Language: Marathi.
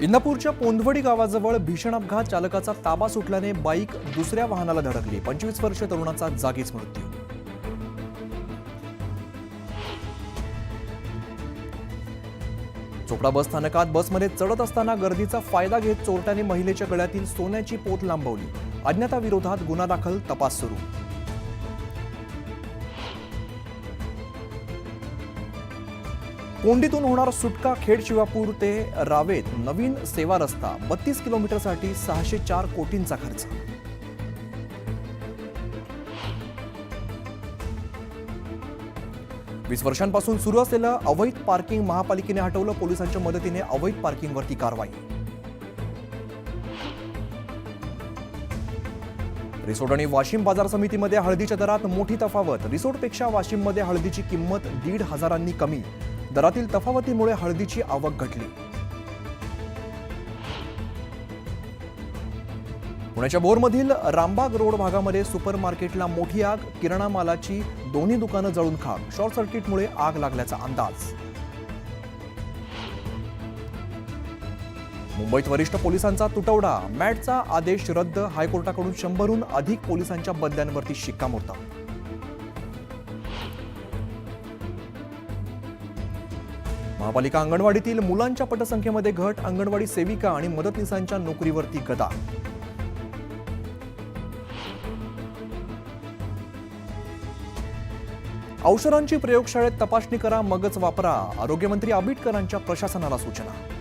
इंदापूरच्या पोंदवडी गावाजवळ भीषण अपघात, चालकाचा ताबा सुटल्याने बाईक दुसऱ्या वाहनाला धडकली. 25 वर्षीय तरुणाचा जागीच मृत्यू. चोपडा बस स्थानकात बसमध्ये चढत असताना गर्दीचा फायदा घेत चोरट्याने महिलेच्या गळ्यातील सोन्याची पोत लांबवली. अज्ञाताविरोधात गुन्हा दाखल, तपास सुरू. कोंडीतून होणार सुटका. खेड शिवापूर ते रावेत नवीन सेवा रस्ता, 32 किलोमीटरसाठी 604 कोटींचा खर्च. वीस वर्षांपासून सुरू असलेलं अवैध पार्किंग महापालिकेने हटवलं. पोलिसांच्या मदतीने अवैध पार्किंगवरती कारवाई. रिसोड आणि वाशिम बाजार समितीमध्ये हळदीच्या दरात मोठी तफावत. रिसोडपेक्षा वाशिममध्ये हळदीची किंमत 1,500 कमी. दरातील तफावतीमुळे हळदीची आवक घटली. पुण्याच्या बोरमधील रामबाग रोड भागामध्ये सुपरमार्केटला मोठी आग. किराणा मालाची दोन्ही दुकानं जळून खाक. शॉर्ट सर्किटमुळे आग लागल्याचा अंदाज. मुंबईत वरिष्ठ पोलिसांचा तुटवडा. मॅटचा आदेश रद्द. हायकोर्टाकडून 100हून अधिक पोलिसांच्या बदल्यांवरती शिक्कामोर्तब. महापालिका अंगणवाडीतील मुलांच्या पटसंख्येमध्ये घट. अंगणवाडी सेविका आणि मदतनीसांच्या नोकरीवरती गदा. औषधांची प्रयोगशाळेत तपासणी करा, मगच वापरा. आरोग्यमंत्री आबिटकरांच्या प्रशासनाला सूचना.